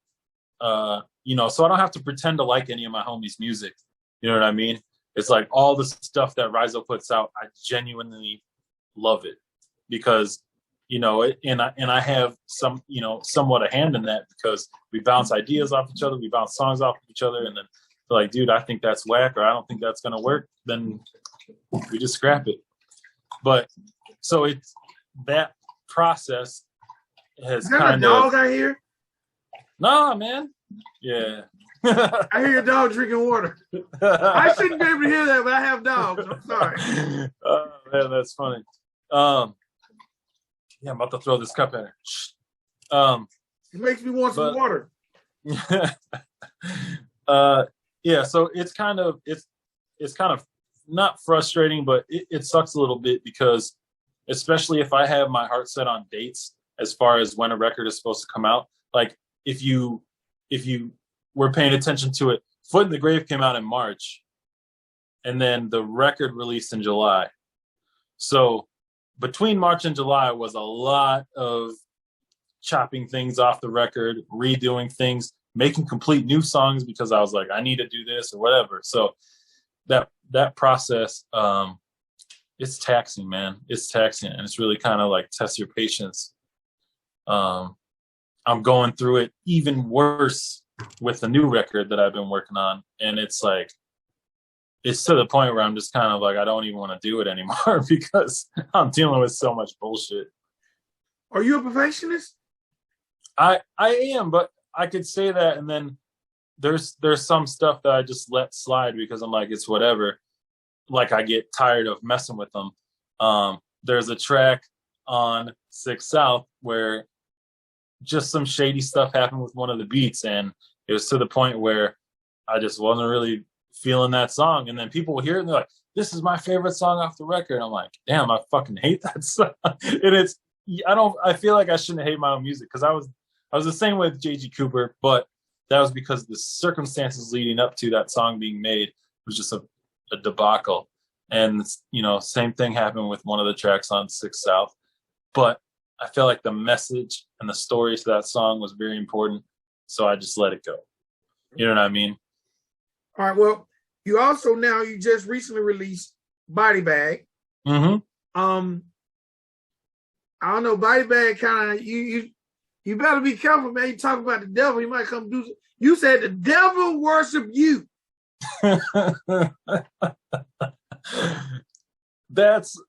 so I don't have to pretend to like any of my homies' music. You know what I mean? It's like all the stuff that Rizzo puts out, I genuinely love it because, and I have some, somewhat a hand in that because we bounce ideas off each other, we bounce songs off each other, and then they're like, dude, I think that's whack, or I don't think that's gonna work. Then we just scrap it. But so it's that process has kind of. Dog out here? Nah, man. Yeah. I hear your dog drinking water. I shouldn't be able to hear that, but I have dogs. I'm sorry. Oh man, that's funny. I'm about to throw this cup at her. It makes me want some water. So it's kind of not frustrating, but it sucks a little bit because especially if I have my heart set on dates as far as when a record is supposed to come out, like if you were paying attention to it, Foot in the Grave came out in March and then the record released in July. So between March and July was a lot of chopping things off the record, redoing things, making complete new songs because I was like, I need to do this or whatever. So that process, it's taxing, man. It's taxing, and it's really kind of like test your patience. I'm going through it even worse with the new record that I've been working on, and it's like it's to the point where I'm just kind of like I don't even want to do it anymore because I'm dealing with so much bullshit. Are you a perfectionist? I am, but I could say that, and then there's some stuff that I just let slide because I'm like, it's whatever. Like I get tired of messing with them. There's a track on 6 South where just some shady stuff happened with one of the beats, and it was to the point where I just wasn't really feeling that song. And then people will hear it and they're like, this is my favorite song off the record. And I'm like, damn, I fucking hate that song. And I feel like I shouldn't hate my own music because I was the same with J.G. Cooper, but that was because the circumstances leading up to that song being made was just a debacle. And, same thing happened with one of the tracks on 6 South. But I feel like the message and the story to that song was very important. So I just let it go. You know what I mean? All right. Well, you just recently released Body Bag. Mm-hmm. I don't know, Body Bag kind of, you better be careful, man. You talk about the devil, he might come do. You said the devil worship you. That's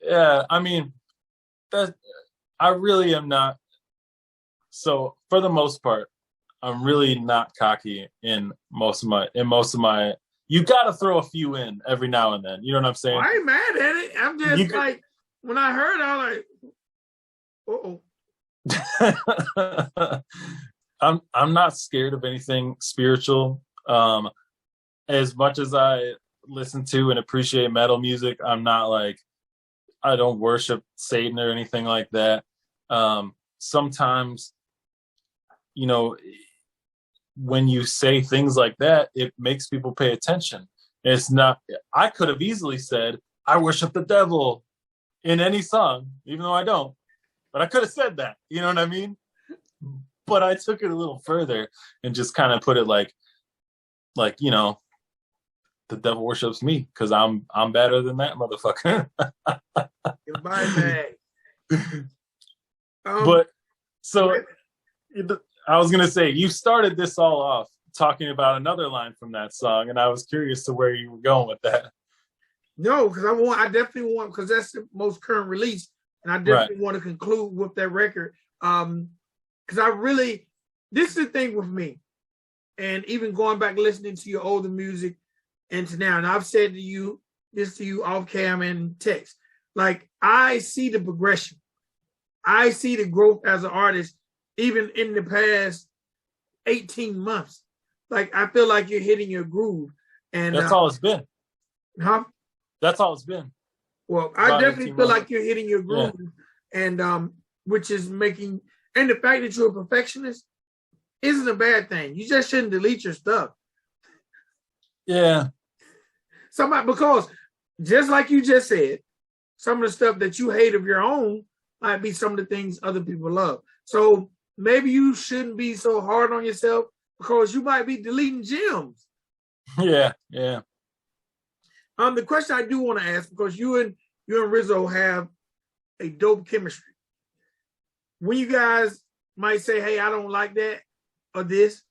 yeah. I mean, that I really am not. So for the most part, I'm really not cocky in most of my. You got to throw a few in every now and then. You know what I'm saying? Well, I ain't mad at it. I'm just when I heard it, I was like, I'm not scared of anything spiritual. As much as I listen to and appreciate metal music, I'm not like I don't worship Satan or anything like that. Sometimes, when you say things like that, it makes people pay attention. It's not. I could have easily said I worship the devil in any song, even though I don't. But I could have said that. You know what I mean? But I took it a little further and just kind of put it like the devil worships me because I'm better than that motherfucker. Goodbye, man. But so I was gonna say you started this all off talking about another line from that song, and I was curious to where you were going with that. No, because I definitely want because that's the most current release, and I definitely want to conclude with that record. Because this is the thing with me, and even going back listening to your older music and to now, and I've said this to you off cam and text, like I see the progression, I see the growth as an artist, even in the past 18 months. Like I feel like you're hitting your groove, and that's all it's been. Huh? That's all it's been. Well, I definitely feel like you're hitting your groove, and which is making, and the fact that you're a perfectionist isn't a bad thing. You just shouldn't delete your stuff. Yeah. Because just like you just said, some of the stuff that you hate of your own might be some of the things other people love. So maybe you shouldn't be so hard on yourself because you might be deleting gems. Yeah. The question I do want to ask, because you and Rizzo have a dope chemistry. When you guys might say, "Hey, I don't like that," or this,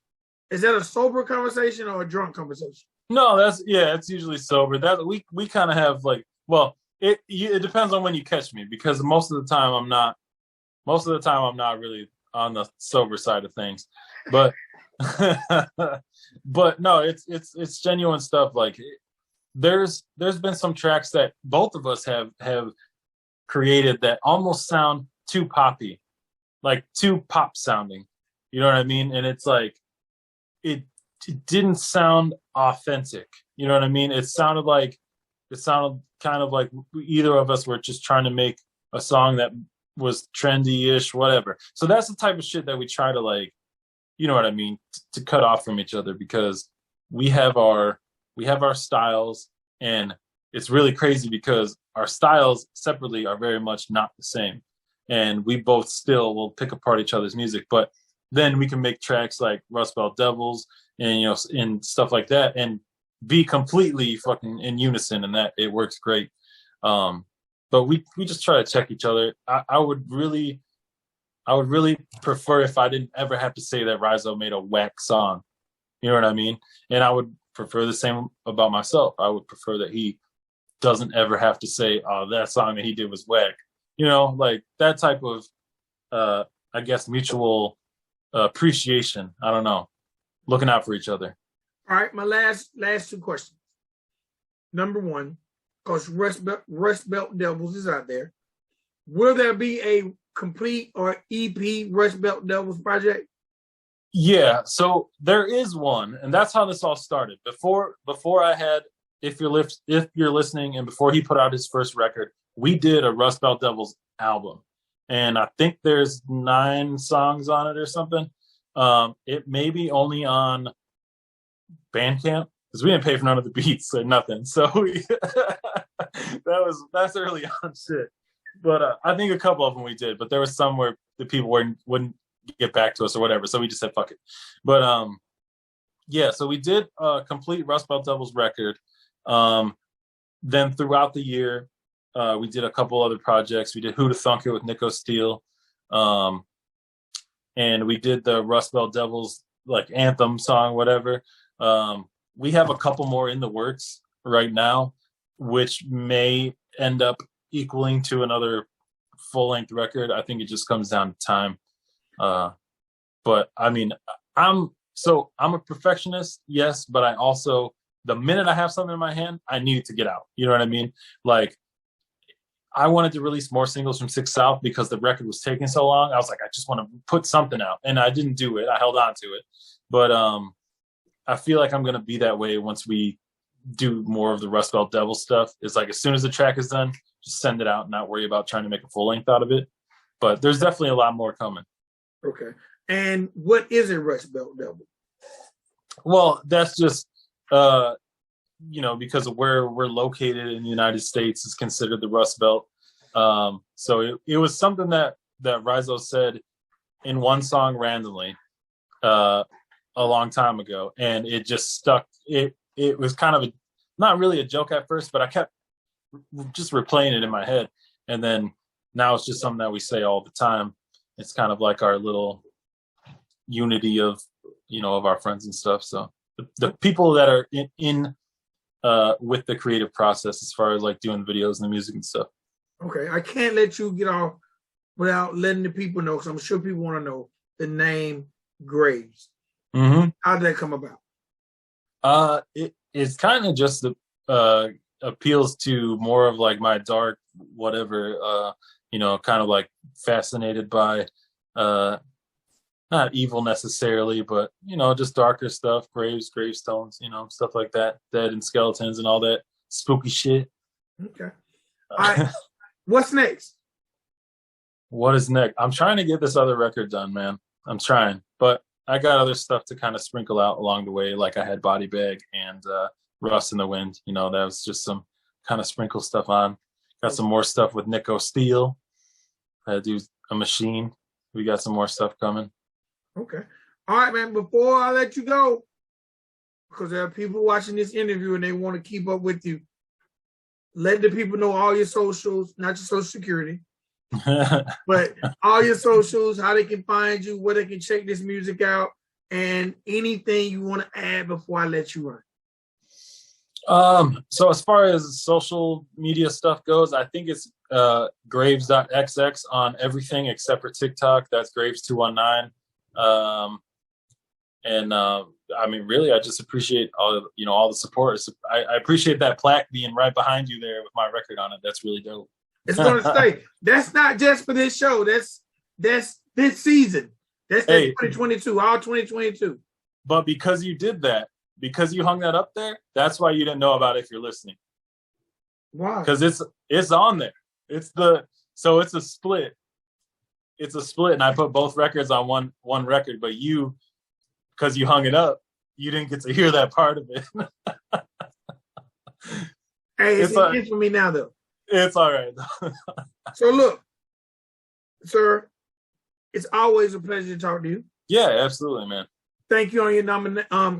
is that a sober conversation or a drunk conversation? No, it's usually sober. That we kind of have like, well, it depends on when you catch me, because most of the time I'm not really on the sober side of things, but but no, it's genuine stuff. Like there's been some tracks that both of us have created that almost sound too poppy, like too pop sounding. You know what I mean? And it's like it didn't sound authentic. You know what I mean? It sounded kind of like either of us were just trying to make a song that was trendy-ish, whatever. So that's the type of shit that we try to, like, you know what I mean, to cut off from each other, because we have our styles, and it's really crazy because our styles separately are very much not the same. And we both still will pick apart each other's music, but then we can make tracks like Rust Belt Devils and, you know, and stuff like that, and be completely fucking in unison, and that it works great. But we just try to check each other. I would really prefer if I didn't ever have to say that Rizzo made a whack song. You know what I mean? And I would prefer the same about myself. I would prefer that he doesn't ever have to say, "Oh, that song that he did was whack." You know, like that type of, I guess, mutual appreciation. I don't know, looking out for each other. All right, my last two questions. Number one, because Rust Belt Devils is out there, will there be a complete or EP Rust Belt Devils project? Yeah, so there is one, and that's how this all started. Before I had If You're Listening, and before he put out his first record, we did a Rust Belt Devils album, and I think there's 9 songs on it or something. It may be only on Bandcamp, because we didn't pay for none of the beats or nothing. So that's early on shit. But I think a couple of them we did, but there was some where the people wouldn't get back to us or whatever. So we just said, fuck it. But yeah, so we did a complete Rust Belt Devils record. Then throughout the year, we did a couple other projects. We did Who to Thunk It with Nico Steele. And we did the Rust Belt Devils like anthem song, whatever. We have a couple more in the works right now, which may end up equaling to another full-length record. I think it just comes down to time. But I mean, I'm a perfectionist, yes, but I also, the minute I have something in my hand, I need it to get out. You know what I mean? Like, I wanted to release more singles from 6 South because the record was taking so long. I was like, I just want to put something out, and I didn't do it. I held on to it. But I feel like I'm going to be that way once we do more of the Rust Belt Devil stuff. It's like, as soon as the track is done, just send it out and not worry about trying to make a full length out of it. But there's definitely a lot more coming. Okay. And what is a Rust Belt Devil? Well, that's just, because of where we're located in the United States is considered the Rust Belt. So it was something that Rizzo said in one song randomly a long time ago, and it just stuck. It was kind of not really a joke at first, but I kept just replaying it in my head, and then now it's just something that we say all the time. It's kind of like our little unity of our friends and stuff. So the people that are in with the creative process, as far as like doing videos and the music and stuff. Okay, I can't let you get off without letting the people know, because I'm sure people want to know the name Graves. Mm-hmm. How did that come about? It's kind of just appeals to more of like my dark whatever, kind of like fascinated by not evil necessarily, but just darker stuff, gravestones, stuff like that, dead and skeletons and all that spooky shit. Okay. All right. What's next? What is next? I'm trying to get this other record done, man. I'm trying, but I got other stuff to kind of sprinkle out along the way. Like I had Body Bag and Rust in the Wind. That was just some kind of sprinkle stuff on. Got some more stuff with Nico Steele. I do a machine. we got some more stuff coming. Okay. All right, man. Before I let you go, because there are people watching this interview and they want to keep up with you, let the people know all your socials, not your social security, but all your socials, how they can find you, where they can check this music out, and anything you want to add before I let you run. So as far as social media stuff goes, I think it's graves.xx on everything except for TikTok. That's graves219. I mean, really, I just appreciate all the support. I appreciate that plaque being right behind you there with my record on it. That's really dope. It's going to stay. That's not just for this show. That's this season. That's 2022, all 2022. But because you did that, because you hung that up there, that's why you didn't know about it if you're listening. Why? Because it's on there. It's a split. It's a split, and I put both records on one record, but because you hung it up, you didn't get to hear that part of it. Hey, it's for me now, though. It's all right. So look, sir, it's always a pleasure to talk to you. Yeah, absolutely, man. Thank you on your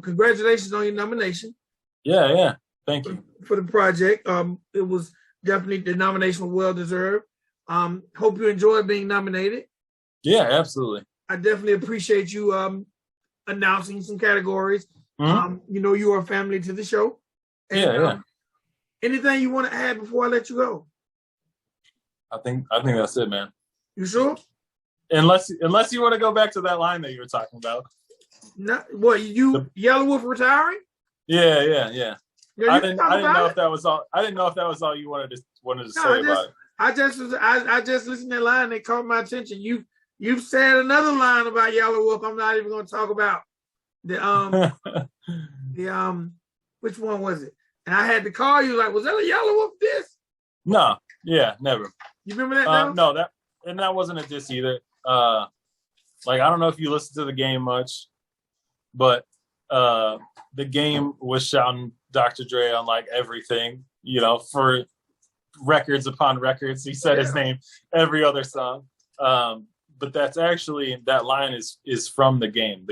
congratulations on your nomination. Yeah. Thank you. For the project. It was definitely, the nomination was well deserved. Hope you enjoyed being nominated. Yeah, absolutely. I definitely appreciate you announcing some categories. Mm-hmm. You are a family to the show. And, yeah. Anything you want to add before I let you go? I think that's it, man. You sure? Unless you want to go back to that line that you were talking about. Yellow Wolf retiring? Yeah. I didn't know if that was all. I didn't know if that was all you wanted to say about it. I just listened to that line. They caught my attention. You've said another line about Yellow Wolf. I'm not even going to talk about the which one was it? And I had to call you. Like, was that a Yellow Wolf diss? No, yeah, never. You remember that? No, that wasn't a diss either. I don't know if you listen to the game much, but the game was shouting Dr. Dre on like everything, for records upon records. He said his name every other song. But that's actually, that line is from the game.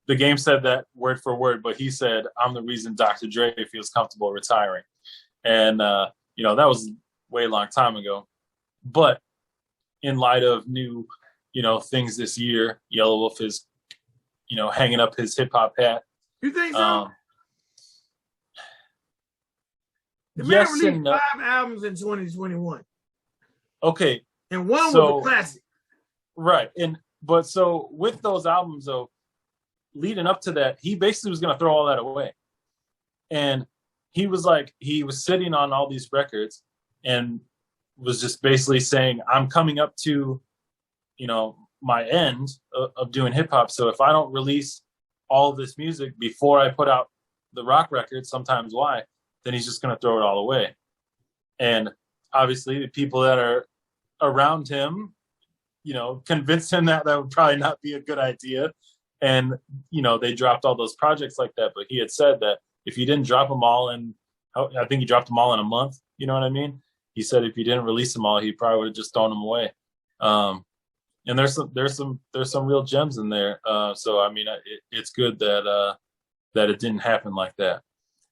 The game said that word for word, but he said, "I'm the reason Dr. Dre feels comfortable retiring." And, that was way long time ago. But in light of new, things this year, Yellow Wolf is, hanging up his hip hop hat. You think so? The man released 5 albums in 2021. Okay. And one was a classic. Right. So with those albums, though, leading up to that, he basically was going to throw all that away. And he was sitting on all these records and was just basically saying, I'm coming up to, my end of doing hip hop. So if I don't release all of this music before I put out the rock record, Sometimes Why, then he's just going to throw it all away. And obviously the people that are around him, convinced him that would probably not be a good idea. And, they dropped all those projects like that. But he had said that if you didn't drop them all I think he dropped them all in a month. You know what I mean? He said if you didn't release them all, he probably would have just thrown them away. And there's some real gems in there. So I mean, it's good that it didn't happen like that.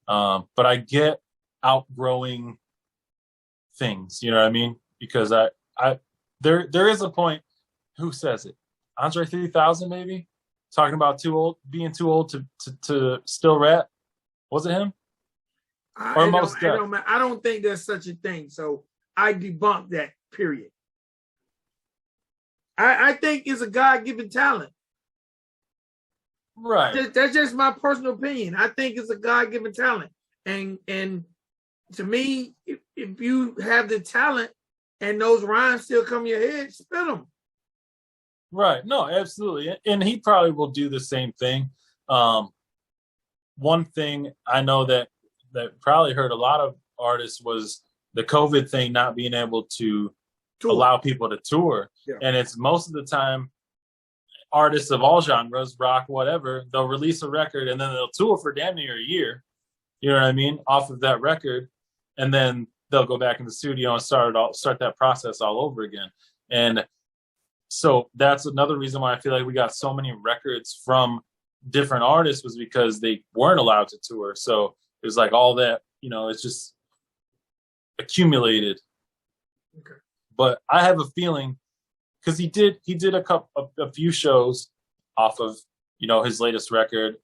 But I get outgrowing things. You know what I mean? Because there is a point. Who says it? Andre 3000 maybe talking about being too old to still rap. Was it him? I don't think there's such a thing. So I debunk that. Period. I think it's a God-given talent. Right. That's just my personal opinion. I think it's a God-given talent. And to me, if you have the talent and those rhymes still come to your head, spit them. Right. No, absolutely. And he probably will do the same thing. One thing I know that probably hurt a lot of artists was the COVID thing, not being able to allow people to tour. Yeah. And it's most of the time artists of all genres, rock, whatever, they'll release a record and then they'll tour for damn near a year. You know what I mean? Off of that record. And then they'll go back in the studio and start that process all over again. And So that's another reason why I feel like we got so many records from different artists, was because they weren't allowed to tour. So it was like all that, you know, it's just accumulated. Okay. But I have a feeling, because he did a few shows off of, you know, his latest record,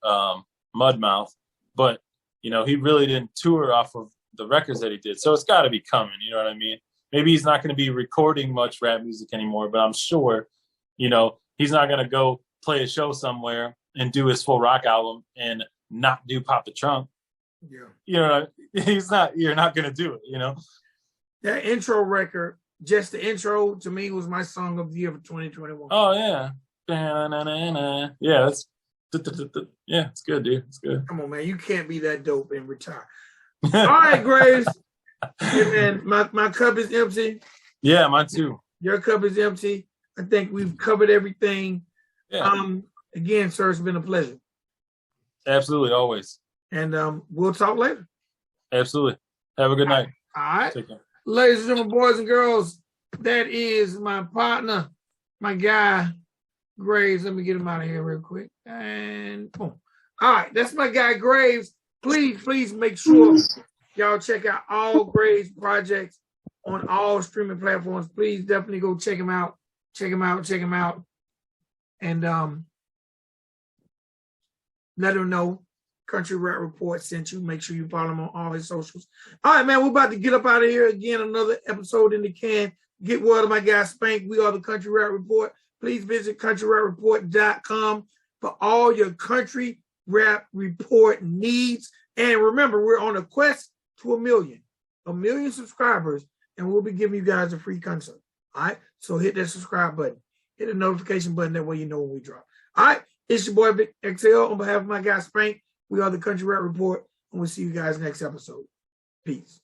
Mudmouth, but, you know, he really didn't tour off of the records that he did. So it's got to be coming, you know what I mean? Maybe he's not going to be recording much rap music anymore, but I'm sure, you know, he's not going to go play a show somewhere and do his full rock album and not do Pop the Trunk. Yeah. You know, you're not going to do it, you know? That intro record, just the intro, to me, was my song of the year for 2021. Oh, yeah. Yeah, it's good, dude. It's good. Come on, man. You can't be that dope and retire. All right, Graves. Hey, man, my cup is empty. Yeah, mine too. Your cup is empty. I think we've covered everything. Yeah. Again, sir, it's been a pleasure. Absolutely, always. And we'll talk later. Absolutely. Have a good night. All right. Take care. Ladies and gentlemen, boys and girls, that is my partner, my guy, Graves. Let me get him out of here real quick. And boom. All right, that's my guy, Graves. Please make sure y'all check out all Graves projects on all streaming platforms. Please definitely go check him out. Check him out. And let him know Country Rap Report sent you. Make sure you follow him on all his socials. All right, man, we're about to get up out of here. Again, another episode in the can. Get word of my guy Spank. We are the Country Rap Report. Please visit countryrapreport.com for all your Country Rap Report needs. And remember, we're on a quest to 1 million subscribers, and we'll be giving you guys a free concert. All right, so hit that subscribe button, hit the notification button, that way you know when we drop. All right, it's your boy VicXL on behalf of my guy Spank. We are the Country Rap Report, and we'll see you guys next episode. Peace.